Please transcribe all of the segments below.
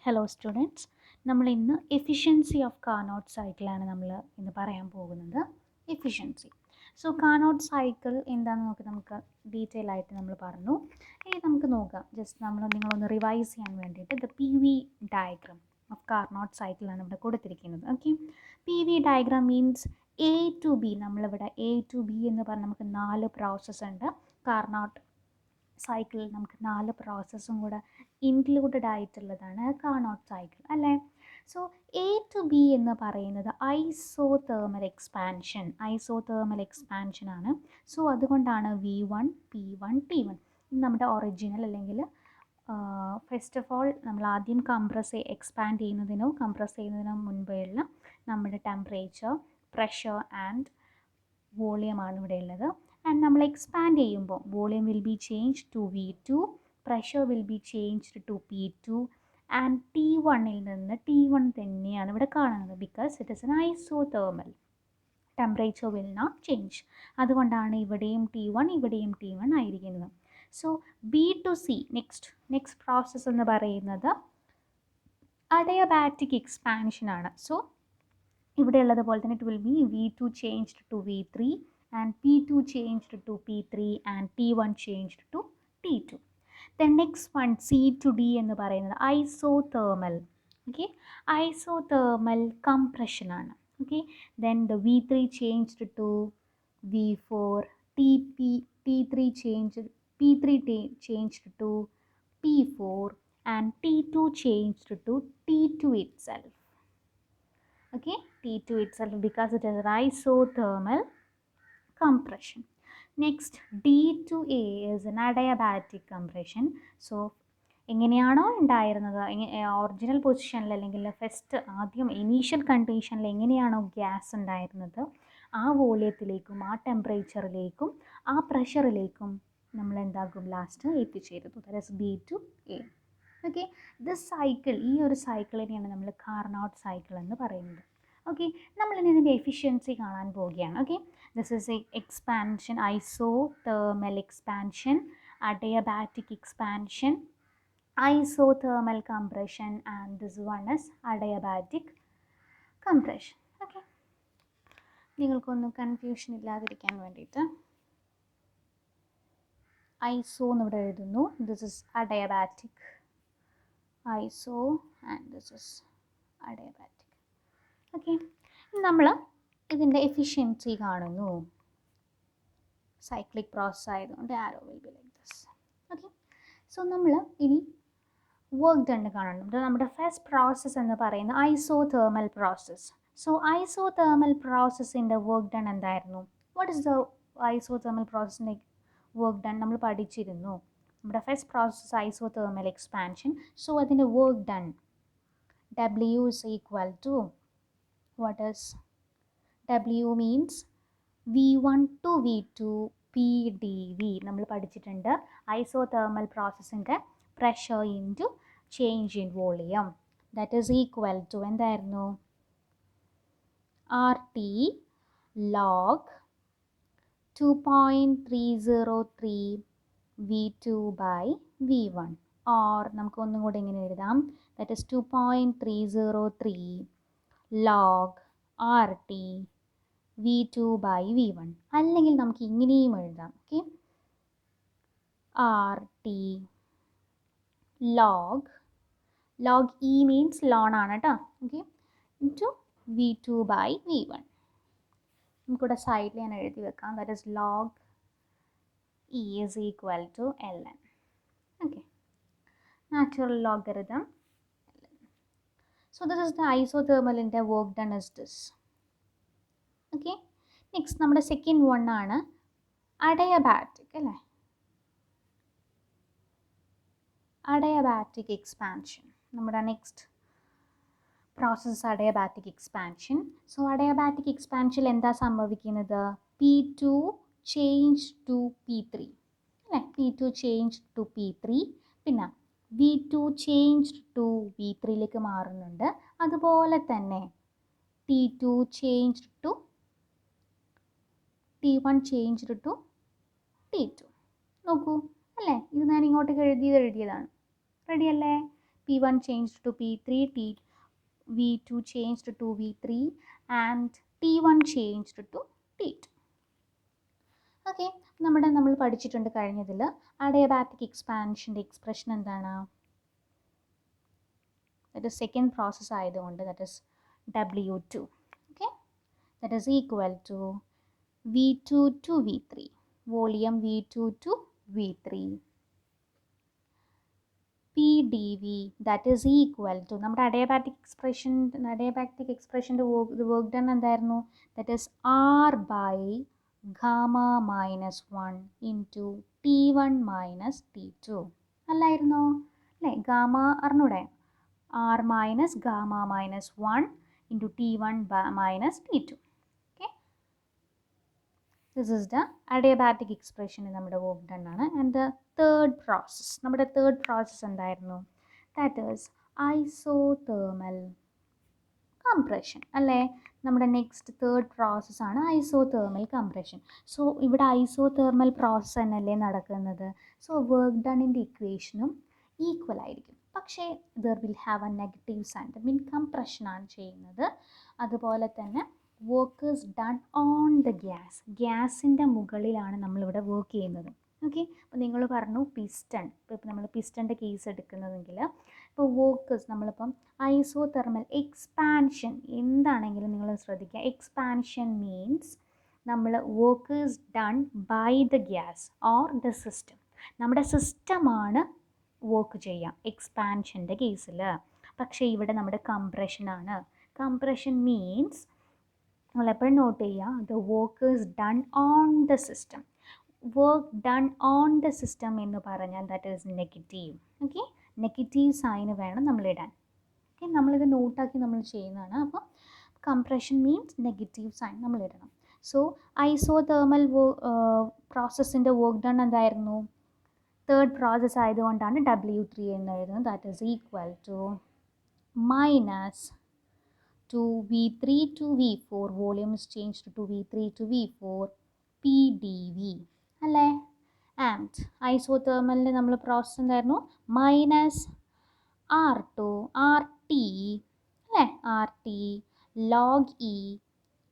Hello students, നമ്മൾ ഇന്ന് efficiency of Carnot സൈക്കിളാണ് നമ്മൾ ഇന്ന് പറയാൻ പോകുന്നത്. എഫിഷ്യൻസി. സോ കാർനോട്ട് സൈക്കിൾ എന്താണെന്ന് നമുക്ക് ഡീറ്റെയിൽ ആയിട്ട് നമ്മൾ പറഞ്ഞു. ഇനി നമുക്ക് നോക്കാം, ജസ്റ്റ് നിങ്ങളൊന്ന് റിവൈസ് ചെയ്യാൻ വേണ്ടിയിട്ട് the P V diagram of Carnot സൈക്കിളാണ് ഇവിടെ കൊടുത്തിരിക്കുന്നത്. Okay, P V diagram means A to B. നമ്മളിവിടെ എ ടു ബി എന്ന് പറഞ്ഞാൽ നമുക്ക് 4 പ്രോസസ്സ് ഉണ്ട്. കാർനോട്ട് സൈക്കിളിൽ നമുക്ക് 4 പ്രോസസ്സും കൂടെ ഇൻക്ലൂഡഡ് ആയിട്ടുള്ളതാണ് കാർനോട്ട് സൈക്കിൾ അല്ലേ. സോ എ ടു ബി എന്ന് പറയുന്നത് ഐസോതേർമൽ എക്സ്പാൻഷൻ ആണ്. സോ അതുകൊണ്ടാണ് V1, P1, T1 നമ്മുടെ ഒറിജിനൽ. അല്ലെങ്കിൽ ഫസ്റ്റ് ഓഫ് ഓൾ നമ്മൾ ആദ്യം എക്സ്പാൻഡ് ചെയ്യുന്നതിനോ മുൻപെയുള്ള നമ്മുടെ ടെമ്പറേച്ചർ, പ്രഷർ ആൻഡ് വോളിയമാണ് ഇവിടെ ഉള്ളത്. ആൻഡ് നമ്മൾ എക്സ്പാൻഡ് ചെയ്യുമ്പോൾ volume will be change to V2, pressure will be changed to P2 and T1ൽ നിന്ന് T1 തന്നെയാണ് ഇവിടെ കാണുന്നത്. Because it is an isothermal, temperature will not change. അതുകൊണ്ടാണ് ഇവിടെയും T1 ഇവിടെയും T1 ആയിരിക്കുന്നത്. So B to C next process എന്ന് പറയുന്നത് അഡയബാറ്റിക് എക്സ്പാൻഷൻ ആണ്. സോ ഇവിടെ ഉള്ളതുപോലെ തന്നെ it will be V2 changed to V3 and P2 changed to P3 and T1 changed to T2. Then next one C to D എന്ന് പറയുന്നത് isothermal. Okay, isothermal compression ആണ്. Okay, then the V3 changed to V4, P3 changed to P4 and T2 changed to T2 itself. Okay, T2 itself because it is isothermal compression. Next D to A is an adiabatic compression. So എങ്ങനെയാണോ ഉണ്ടായിരുന്നത് original പൊസിഷനിൽ അല്ലെങ്കിൽ first ആദ്യം initial കണ്ടീഷനിൽ എങ്ങനെയാണോ gas ഉണ്ടായിരുന്നത് ആ വോളിയത്തിലേക്കും ആ ടെമ്പറേച്ചറിലേക്കും ആ പ്രഷറിലേക്കും നമ്മൾ എന്താകും ലാസ്റ്റ് എത്തിച്ചേരുന്നു. That is D to A. Okay, this cycle, ഈ ഒരു സൈക്കിളിനെയാണ് നമ്മൾ കാർനോട്ട് സൈക്കിൾ എന്ന് പറയുന്നത്. ഓക്കെ, നമ്മളിനി ഇതിൻ്റെ എഫിഷ്യൻസി കാണാൻ പോവുകയാണ്. Okay, this is a expansion, isothermal expansion, adiabatic expansion, isothermal compression and this one is adiabatic compression. Okay, നിങ്ങൾക്കൊന്നും കൺഫ്യൂഷൻ ഇല്ലാതിരിക്കാൻ വേണ്ടിയിട്ട് ഐസോ എന്നിവിടെ എഴുതുന്നു. This is adiabatic iso and this is adiabatic. Okay, നമ്മൾ ഇതിൻ്റെ എഫിഷ്യൻസി കാണുന്നു. സൈക്ലിക് പ്രോസസ് ആയതുകൊണ്ട് arrow will be like this. Okay, so നമ്മൾ ഇനി വർക്ക് ഡൺ കാണണം. നമ്മുടെ ഫസ്റ്റ് പ്രോസസ്സ് എന്ന് പറയുന്നത് ഐസോതേർമൽ പ്രോസസ്സ്. സോ ഐസോതേർമൽ പ്രോസസ്സിൻ്റെ വർക്ക് ഡൺ എന്തായിരുന്നു? വാട്ട് ഇസ് ദ ഐസോതേർമൽ പ്രോസസ്സിൻ്റെ വർക്ക് ഡൺ? നമ്മൾ പഠിച്ചിരുന്നു. നമ്മുടെ first process isothermal expansion. So അതിൻ്റെ work done W is equal to, what is W means V1 to V2 PdV. നമ്മൾ പഠിച്ചിട്ടുണ്ട് isothermal പ്രോസസ്സിൻ്റെ pressure into change in volume. That is equal to എന്തായിരുന്നു? RT log 2.303 V2 by V1, or നമുക്ക് ഒന്നും കൂടെ ഇങ്ങനെ എഴുതാം. That is 2.303 log RT V2 by V1. അല്ലെങ്കിൽ നമുക്ക് ഇങ്ങനെയും എഴുതാം. Okay, RT log E means loan ആണ് കേട്ടോ. Okay, into V2 by V1. നമുക്കിവിടെ സൈഡിൽ ഞാൻ എഴുതി വെക്കാം. That is log E is equal to ln. Okay, natural logarithm ln. So this is the isothermal in the work done is this. Okay, next നമ്മുടെ second one ആണ് adiabatic അല്ലേ. Adiabatic expansion നമ്മുടെ next process adiabatic expansion. So adiabatic എക്സ്പാൻഷനിൽ എന്താ സംഭവിക്കുന്നത്? P2 change to P3 അല്ലേ, P2 change to P3, പിന്നെ V2 change to V3യിലേക്ക് മാറുന്നുണ്ട്. അതുപോലെ തന്നെ T2 change to T1 changed to T2. നോക്കൂ അല്ലേ, ഇത് ഞാൻ ഇങ്ങോട്ടേക്ക് എഴുതിയതാണ്. റെഡി അല്ലേ? P1 changed to P3, V2 changed to V3 and T1 changed to T2. Okay, നമ്മൾ പഠിച്ചിട്ടുണ്ട് കഴിഞ്ഞതിൽ അഡിയബാറ്റിക് എക്സ്പാൻഷൻ്റെ എക്സ്പ്രഷൻ എന്താണ്? ദാറ്റ് ഇസ് സെക്കൻഡ് പ്രോസസ്സ് ആയതുകൊണ്ട് that is W2. Okay, that is equal to V2 to V3, volume V2 to V3 PdV, that is equal to നമ്മുടെ adiabatic എക്സ്പ്രഷൻ്റെ work done എന്തായിരുന്നു? That is R by gamma minus 1 into T1 minus T2 അല്ലായിരുന്നോ? അല്ലേ, gamma അറിഞ്ഞൂടെ? R minus gamma minus 1 into T1 minus T2. This is the adiabatic expression in നമ്മുടെ work done ആണ്. And the third process, നമ്മുടെ third process എന്തായിരുന്നു? That is isothermal compression അല്ലേ? നമ്മുടെ next third പ്രോസസ്സാണ് ഐസോതേർമൽ കംപ്രഷൻ. സോ ഇവിടെ isothermal process തന്നെയല്ലേ നടക്കുന്നത്. സോ വർക്ക് ഡണ്ണിൻ്റെ ഇക്വേഷനും ഈക്വൽ ആയിരിക്കും. പക്ഷേ there will have a negative sign. Mean കംപ്രഷനാണ് ചെയ്യുന്നത്. അതുപോലെ തന്നെ വർക്കേഴ്സ് ഡൺ ഓൺ ദ ഗ്യാസിൻ്റെ മുകളിലാണ് നമ്മളിവിടെ വർക്ക് ചെയ്യുന്നത്. ഓക്കെ, അപ്പോൾ നിങ്ങൾ പറഞ്ഞു പിസ്റ്റൺ, ഇപ്പോൾ നമ്മൾ പിസ്റ്റൻ്റെ കേസ് എടുക്കുന്നതെങ്കിൽ ഇപ്പോൾ വർക്കേഴ്സ് നമ്മളിപ്പം ഐസോതെർമൽ എക്സ്പാൻഷൻ എന്താണെങ്കിലും നിങ്ങൾ ശ്രദ്ധിക്കുക. എക്സ്പാൻഷൻ മീൻസ് നമ്മൾ workers done by the gas or the system. നമ്മുടെ സിസ്റ്റമാണ് വർക്ക് ചെയ്യുക എക്സ്പാൻഷൻ്റെ കേസിൽ. പക്ഷേ ഇവിടെ നമ്മുടെ കംപ്രഷനാണ്. കംപ്രഷൻ മീൻസ് നമ്മളെപ്പോഴും നോട്ട് ചെയ്യുക, the workers done on the system. Work done on the system എന്ന് പറഞ്ഞാൽ that is negative. Okay, negative sign വേണം നമ്മളിടാൻ. ഓക്കെ, നമ്മളിത് നോട്ടാക്കി നമ്മൾ ചെയ്യുന്നതാണ്. അപ്പോൾ കംപ്രഷൻ മീൻസ് നെഗറ്റീവ് സൈൻ നമ്മളിടണം. സോ ഐസോതേർമൽ പ്രോസസ്സിൻ്റെ വർക്ക് ഡൺ എന്തായിരുന്നു? തേർഡ് പ്രോസസ്സ് ആയതുകൊണ്ടാണ് W3 എന്ന് എഴുതുന്നത്. That is equal to minus to V3 to V4, volume is changed to V3 to V4 PdV അല്ലേ? ആൻഡ് ഐസോതേർമലിൻ്റെ നമ്മൾ പ്രോസസ്സ് എന്തായിരുന്നു? മൈനസ് R2 RT അല്ലേ? RT log E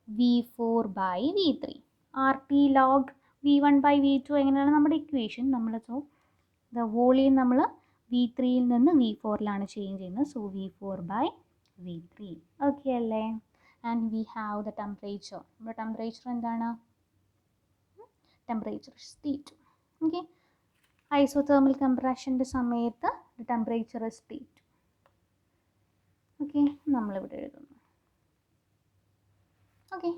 V4 by V3. RT log V1 by V2 എങ്ങനെയാണ് നമ്മുടെ equation? നമ്മൾ so the volume നമ്മൾ V3യിൽ നിന്ന് V4ലാണ് ചേഞ്ച് ചെയ്യുന്നത്. So V4 by V3. Okay അല്ലേ? And we have the temperature. നമ്മുടെ ടെമ്പറേച്ചർ എന്താണ്? Temperature is T2. Okay, isothermal കംപ്രഷൻ്റെ സമയത്ത് ടെമ്പറേച്ചർ ഇസ് T2. ഓക്കെ, നമ്മളിവിടെ എഴുതുന്നു. Okay,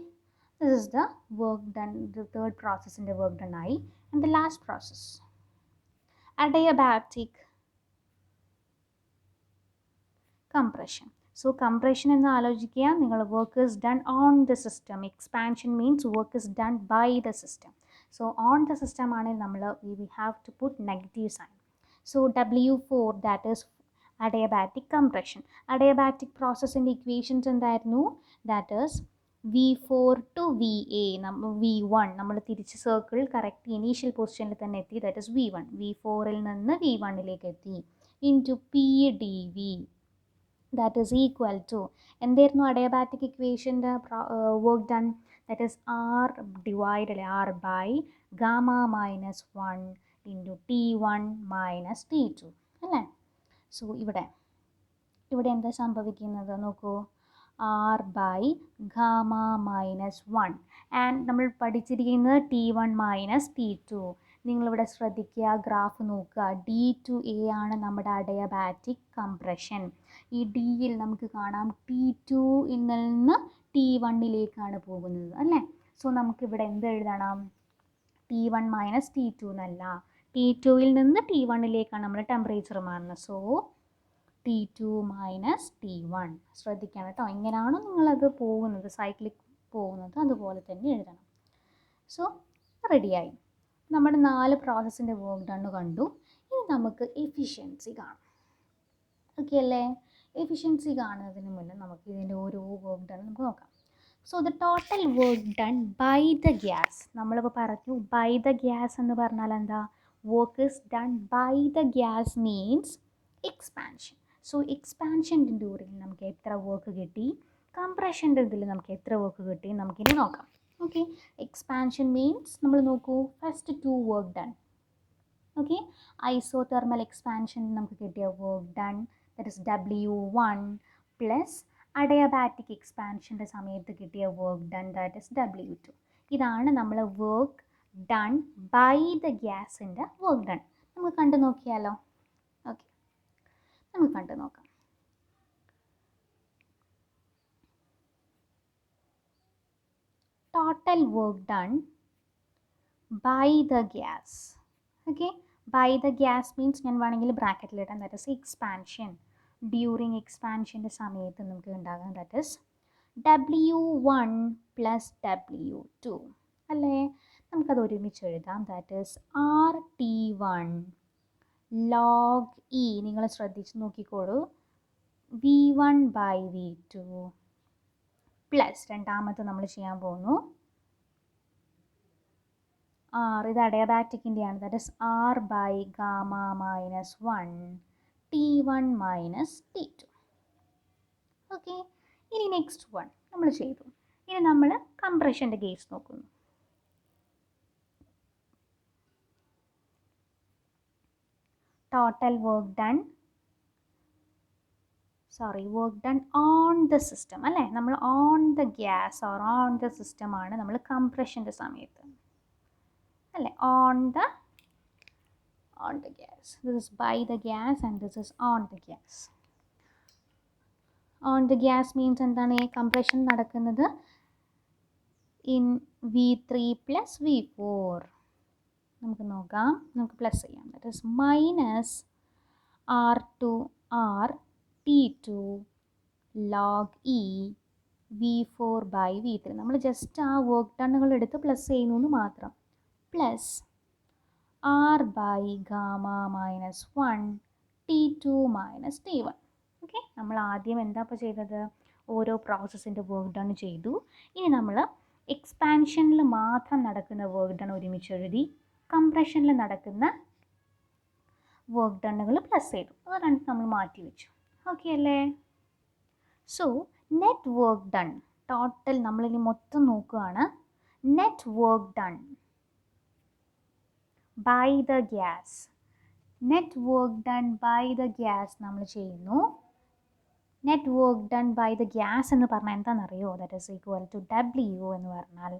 this is the work done. The third പ്രോസസ്സിൻ്റെ വർക്ക് ഡൺ ആയി. And the last process adiabatic compression. So compression എന്ന് ആലോചിക്കുക, നിങ്ങൾ workers done on the system. Expansion means workers done by the system. So on the system ആണെങ്കിൽ നമ്മൾ we have to put negative sign. So W4 that is adiabatic compression. Adiabatic പ്രോസസ്സിൻ്റെ equations എന്തായിരുന്നു? That is V4 to VA, V1 നമ്മൾ തിരിച്ച് circle correct initial പൊസിഷനിൽ തന്നെ എത്തി. That is V1. V4ൽ നിന്ന് V1ലേക്ക് എത്തി into PdV. That is equal to എന്തായിരുന്നു അഡിയബാറ്റിക് ഇക്വേഷൻ്റെ work done? That is R divided R by gamma minus 1 into T1 minus T2 അല്ലേ? സോ ഇവിടെ എന്താ സംഭവിക്കുന്നത് നോക്കൂ. R by gamma minus 1 and നമ്മൾ പഠിച്ചിരിക്കുന്നത് T1 മൈനസ് T2. നിങ്ങളിവിടെ ശ്രദ്ധിക്കുക, ഗ്രാഫ് നോക്കുക. D2A ആണ് നമ്മുടെ അഡിയബാറ്റിക് കംപ്രഷൻ. ഈ ഡിയിൽ നമുക്ക് കാണാം T2ൽ നിന്ന് T1ലേക്കാണ് പോകുന്നത് അല്ലേ? സോ നമുക്കിവിടെ എന്ത് എഴുതണം? T1 മൈനസ് T2 എന്നല്ല, T2ൽ നിന്ന് T1ലേക്കാണ് നമ്മുടെ ടെമ്പറേച്ചർ മാറുന്നത്. So T2 minus T1. ശ്രദ്ധിക്കണം കേട്ടോ, എങ്ങനെയാണോ നിങ്ങളത് പോകുന്നത്, സൈക്ലിക് പോകുന്നത്, അതുപോലെ തന്നെ എഴുതണം. സോ റെഡിയായി. നമ്മുടെ 4 പ്രോസസ്സിൻ്റെ വർക്ക് ഡൺ കണ്ടു. ഇനി നമുക്ക് എഫിഷ്യൻസി കാണാം. ഓക്കെ അല്ലേ? എഫിഷ്യൻസി കാണുന്നതിന് മുന്നേ നമുക്ക് ഇതിൻ്റെ ഓരോ വർക്ക് ഡൺ നമുക്ക് നോക്കാം. So the total work done by the gas. നമ്മളിപ്പോൾ പറഞ്ഞു ബൈ ദ ഗ്യാസ് എന്ന് പറഞ്ഞാൽ എന്താ? Work is done by the gas means expansion. So എക്സ്പാൻഷൻ്റെ ഡ്യൂറിങ്ങിൽ നമുക്ക് എത്ര വർക്ക് കിട്ടി, കംപ്രഷൻ്റെ ഇതിൽ നമുക്ക് എത്ര വർക്ക് കിട്ടി നമുക്കിനി നോക്കാം. ഓക്കെ, എക്സ്പാൻഷൻ മീൻസ് നമ്മൾ നോക്കൂ first 2 work done. Okay, isothermal expansion നമുക്ക് കിട്ടിയ work done that is W1 plus adiabatic എക്സ്പാൻഷൻ്റെ സമയത്ത് കിട്ടിയ work done that is W2. ഇതാണ് നമ്മൾ വർക്ക് ഡൺ ബൈ ദ ഗ്യാസിൻ്റെ വർക്ക് ഡൺ. നമുക്ക് കണ്ടു നോക്കിയാലോ? ഓക്കെ, നമുക്ക് കണ്ടു നോക്കാം. Total work done by the gas. Okay, by the gas means ഞാൻ വേണമെങ്കിൽ ബ്രാക്കറ്റിലിടാം, ദാറ്റ് ഇസ് എക്സ്പാൻഷൻ. ഡ്യൂറിങ് എക്സ്പാൻഷൻ്റെ സമയത്ത് നമുക്ക് ഉണ്ടാകാം that is W1 plus W2 അല്ലേ? നമുക്കത് ഒരുമിച്ച് എഴുതാം. That is RT1 log E. നിങ്ങൾ ശ്രദ്ധിച്ച് നോക്കിക്കോളൂ, V1 ബൈ V2 പ്ലസ് രണ്ടാമത്തെ നമ്മൾ ചെയ്യാൻ പോകുന്നു R, ഇത് അഡയാബാറ്റിക്കിൻ്റെയാണ്, that is R by gamma minus 1 T1 minus T2. Okay, ഇനി നെക്സ്റ്റ് വൺ നമ്മൾ ചെയ്തു. ഇനി നമ്മൾ കംപ്രഷൻ്റെ കേസ് നോക്കുന്നു. Total work done on the system അല്ലേ? നമ്മൾ on the gas or on the system ആണ് നമ്മൾ കംപ്രഷൻ്റെ സമയത്ത് അല്ലേ? On the gas, this is by the gas and this is on the gas. On the gas means എന്താണ്? Compression നടക്കുന്നത് in V3 plus V4. നമുക്ക് നോക്കാം, നമുക്ക് പ്ലസ് ചെയ്യാം. That is minus R2R T2 log E V4 by V3. നമ്മൾ just ആ work ഡണ്ണുകൾ എടുത്ത് plus ചെയ്യുന്നു എന്ന് മാത്രം. Plus R by gamma minus 1 T2 minus T1. Okay, നമ്മൾ ആദ്യം എന്താ ഇപ്പോൾ ചെയ്തത്? ഓരോ പ്രോസസ്സിൻ്റെ വർക്ക് ഡൺ ചെയ്തു. ഇനി നമ്മൾ എക്സ്പാൻഷനിൽ മാത്രം നടക്കുന്ന വർക്ക് ഡൺ ഒരുമിച്ച് എഴുതി, കംപ്രഷനിൽ നടക്കുന്ന വർക്ക് ഡണ്ണുകൾ പ്ലസ് ചെയ്തു. അത് രണ്ട് നമ്മൾ മാറ്റി വെച്ചു. ഓക്കെ അല്ലേ? So net work done total നമ്മളിനി മൊത്തം നോക്കുകയാണ്. Net work done by the gas, net work done by the gas നമ്മൾ ചെയ്യുന്നു. Net work done by the gas എന്ന് പറഞ്ഞാൽ എന്താണെന്നറിയോ? That is equal to W എന്ന് പറഞ്ഞാൽ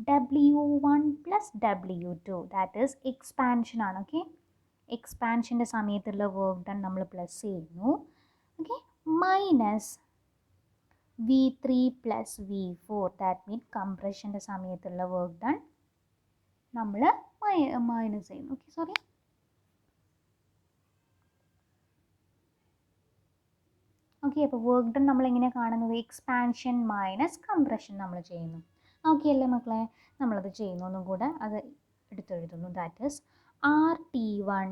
W1 plus W2, that is expansion ആണ്. ഓക്കെ, എക്സ്പാൻഷൻ്റെ സമയത്തുള്ള വർക്ക് ഡൺ നമ്മൾ പ്ലസ് ചെയ്യുന്നു. Okay, minus V3 plus V4, that mean കംപ്രഷൻ്റെ സമയത്തുള്ള വർക്ക് ഡൺ നമ്മൾ മൈനസ് ചെയ്യുന്നു. Okay, sorry, okay. അപ്പോൾ വർക്ക് ഡൺ നമ്മൾ എങ്ങനെയാണ് കാണുന്നത്? എക്സ്പാൻഷൻ മൈനസ് കംപ്രഷൻ നമ്മൾ ചെയ്യുന്നു. ഓക്കെ അല്ലേ മക്കളെ? നമ്മളത് ചെയ്യുന്നു, ഒന്നും കൂടെ അത് എടുത്തെഴുതുന്നു. That is RT1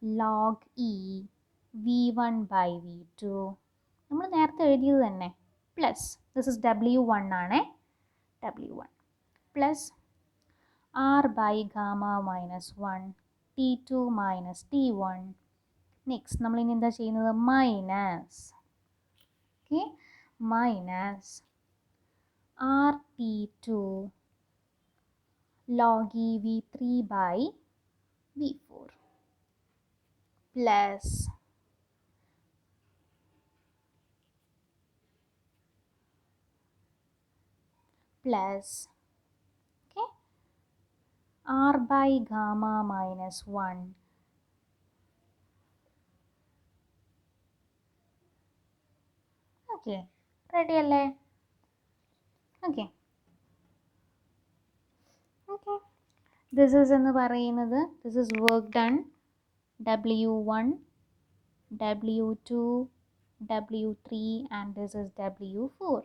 log E V1 by V2. നമ്മൾ നേരത്തെ എഴുതിയത് തന്നെ. പ്ലസ് ദിസ് ഇസ് W1 ആണേ, W1 plus R by gamma minus 1 T2 minus T1. Next നമ്മളിനി എന്താ ചെയ്യുന്നത്? Minus, okay, minus RT2 log E V3 by V4 plus okay, R by gamma minus 1 okay, ready alle? Okay, okay, this is ennu parayunnathu, this is work done W1 W2 W3 and this is W4.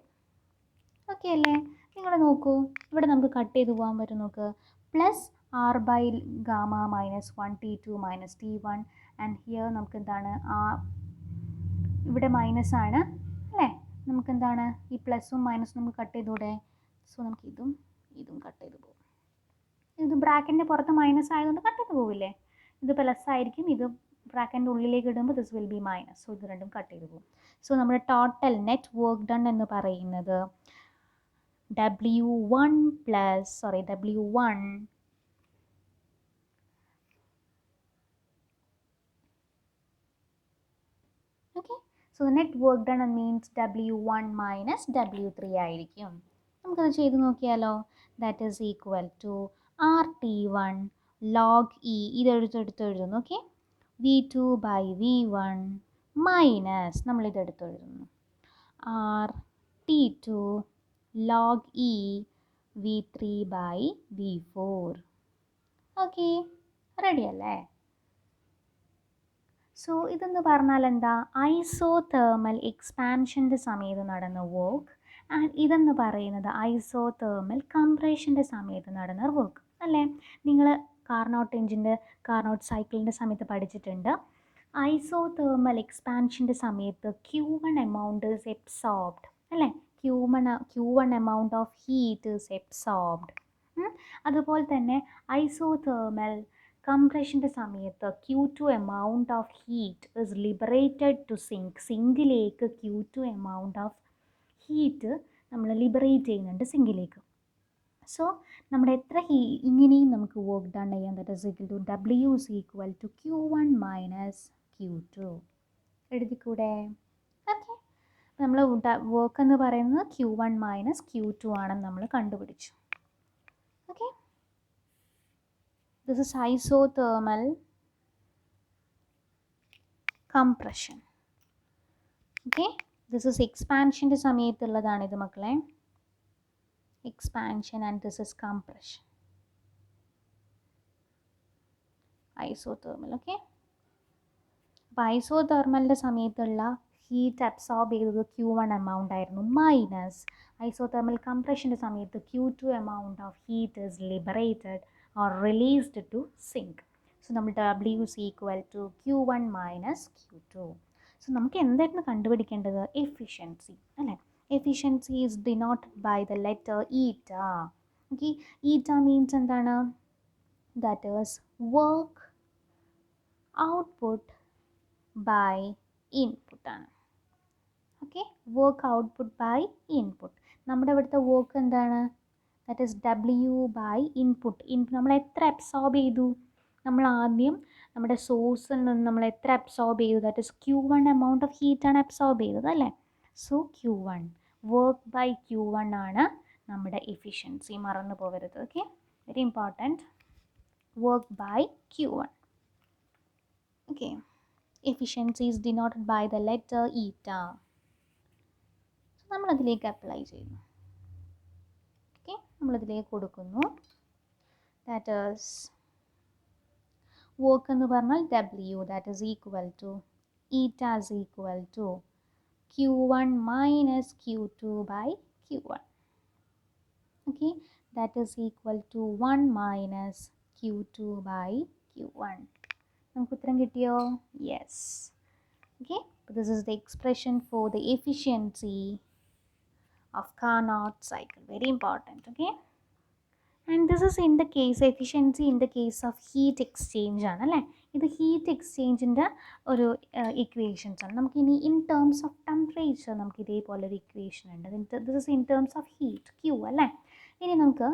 Okay അല്ലേ? നിങ്ങൾ നോക്കൂ, ഇവിടെ നമുക്ക് cut ചെയ്ത് പോകാൻ പറ്റും. നോക്ക്, plus R by gamma minus 1 T2 minus T1 and here നമുക്ക് എന്താണ്? ഇവിടെ മൈനസ് ആണ് അല്ലേ? നമുക്ക് എന്താണ്? ഈ പ്ലസും മൈനസും നമുക്ക് കട്ട് ചെയ്തൂടെ? സോ നമുക്ക് ഇതും ഇതും കട്ട് ചെയ്ത് പോകും. ഇത് ബ്രാക്കറ്റിൻ്റെ പുറത്ത് മൈനസ് ആയതുകൊണ്ട് കട്ട് ചെയ്ത് പോവില്ലേ? ഇത് പ്ലസ് ആയിരിക്കും, ഇത് ബ്രാക്കറ്റിൻ്റെ ഉള്ളിലേക്ക് ഇടുമ്പോൾ this will be minus. So ഇത് രണ്ടും കട്ട് ചെയ്ത് പോകും. സോ നമ്മുടെ ടോട്ടൽ നെറ്റ് വർക്ക് ഡൺ എന്ന് പറയുന്നത് W1 okay, so the net work done means W1 minus W3 ആയിരിക്കും. നമുക്കത് ചെയ്ത് നോക്കിയാലോ. That is equal to RT1 log E, ഇതെടുത്ത് എഴുതുന്നു. Okay, V2 by V1 minus നമ്മളിതെടുത്ത് എഴുതുന്നു RT2 log E V3 by V4. Okay, ready അല്ലേ? So ഇതെന്ന് പറഞ്ഞാൽ എന്താ, ഐസോതേർമൽ എക്സ്പാൻഷൻ്റെ സമയത്ത് നടന്ന വർക്ക്, ആൻഡ് ഇതെന്ന് പറയുന്നത് ഐസോതേർമൽ കംപ്രഷൻ്റെ സമയത്ത് നടന്ന വർക്ക് അല്ലേ? നിങ്ങൾ കാർനോട്ട് സൈക്കിളിൻ്റെ സമയത്ത് പഠിച്ചിട്ടുണ്ട്. ഐസോതേർമൽ എക്സ്പാൻഷൻ്റെ സമയത്ത് Q1 എമൗണ്ട് ഈസ് എബ്സോർബ്ഡ് അല്ലേ? Q1 amount of heat is absorbed. അതുപോലെ തന്നെ ഐസോതേർമൽ കംപ്രഷൻ്റെ സമയത്ത് Q2 amount of heat is liberated to സിങ്കിലേക്ക് Q2 എമൗണ്ട് ഓഫ് ഹീറ്റ് നമ്മൾ ലിബറേറ്റ് ചെയ്യുന്നുണ്ട് സിങ്കിലേക്ക്. സോ നമ്മുടെ എത്ര ഇങ്ങനെയും നമുക്ക് വർക്ക് ഡൺ ചെയ്യാൻ, that is equal to W is equal to Q1 minus Q2. എഴുതിക്കൂടെ? ഓക്കെ, നമ്മൾ വർക്ക് എന്ന് പറയുന്നത് Q1 മൈനസ് Q2 ആണെന്ന് നമ്മൾ കണ്ടുപിടിച്ചു. Okay, this is isothermal compression. Okay, this is expansion സമയത്തുള്ളതാണ് ഇത് മക്കളെ, expansion, and this is compression, isothermal. Okay, അപ്പോൾ ഐസോതെർമലിൻ്റെ സമയത്തുള്ള ഹീറ്റ് അബ്സോർബ് ചെയ്തത് Q1 എമൗണ്ട് ആയിരുന്നു, മൈനസ് ഐസോതെർമൽ കംപ്രഷൻ്റെ സമയത്ത് Q2 amount of heat is liberated or released to sink. So നമ്മൾ W is equal to Q1 minus Q2. So നമുക്ക് എന്തായിരുന്നു കണ്ടുപിടിക്കേണ്ടത്? Efficiency അല്ലേ? Efficiency is denoted by the letter eta. Okay, eta means എന്താണ്? That is work output by input ആണ്. Okay, work output by input. നമ്മുടെ ഇവിടുത്തെ work എന്താണ്? That is W by input. നമ്മൾ എത്ര അബ്സോർബ് ചെയ്തു? നമ്മൾ ആദ്യം നമ്മുടെ സോഴ്സിൽ നിന്ന് നമ്മൾ എത്ര അബ്സോർബ് ചെയ്തു? That is Q1 amount of ഹീറ്റാണ് അബ്സോർബ് ചെയ്തത് അല്ലേ? So Q1 work by Q1 ആണ് നമ്മുടെ എഫിഷ്യൻസി, മറന്നു പോകരുത്. Okay, very important, work by Q1. Okay, efficiency is denoted by the letter eta. നമ്മളതിലേക്ക് അപ്ലൈ ചെയ്യുന്നു. നമ്മളിതിലേക്ക് കൊടുക്കുന്നു. ദാറ്റ് ഈസ് വർക്ക് എന്ന് പറഞ്ഞാൽ W, that is equal to eta is equal to Q1 minus Q2 by Q1. Okay, that is equal to 1 minus Q2 by Q1. നമുക്ക് ഉത്തരം കിട്ടിയോ? Yes. Okay, this is the expression for the efficiency of Carnot cycle, very important. Okay, and this is in the case efficiency in the case of heat exchange ആണ് അല്ലേ? ഇത് heat എക്സ്ചേഞ്ചിൻ്റെ ഒരു equations ആണ്. നമുക്കിനി in terms of temperature നമുക്ക് ഇതേപോലെ ഒരു equation ഉണ്ട്. This is in terms of heat Q അല്ലേ? ഇനി നമുക്ക്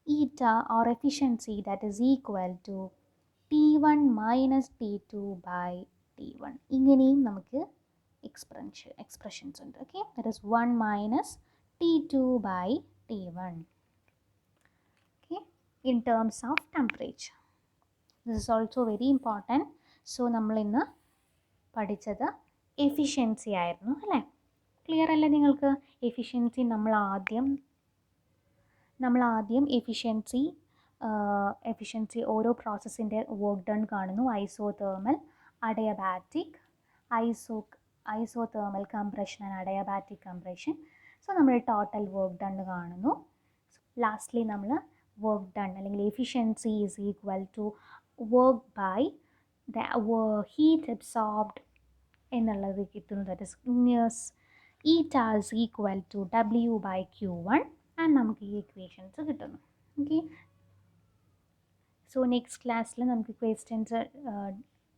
eta or efficiency that is equal to T1 minus T2 by T1. ഇങ്ങനെയും നമുക്ക് expressions ഉണ്ട്. Okay, that is 1 minus T2 by T1. Okay, in terms of temperature. This is also very important. So നമ്മൾ ഇന്ന് പഠിച്ചത് efficiency ആയിരുന്നു അല്ലേ? Clear അല്ലേ നിങ്ങൾക്ക്? എഫിഷ്യൻസി നമ്മൾ ആദ്യം എഫിഷ്യൻസി ഓരോ പ്രോസസ്സിൻ്റെ വർക്ക് ഡൺ കാണുന്നു. Isothermal, adiabatic, isothermal compression and adiabatic compression. So നമ്മൾ ടോട്ടൽ വർക്ക് ഡൺ കാണുന്നു. ലാസ്റ്റ്ലി നമ്മൾ വർക്ക് ഡൺ അല്ലെങ്കിൽ efficiency is equal to work by the heat absorbed എന്നുള്ളത് കിട്ടുന്നു. That is eta is equal to W by Q1 and നമുക്ക് ഈ equations കിട്ടുന്നു. Okay, so next ക്ലാസ്സിൽ നമുക്ക് ക്വസ്റ്റ്യൻസ്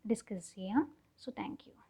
ഡിസ്കസ് ചെയ്യാം. So thank U.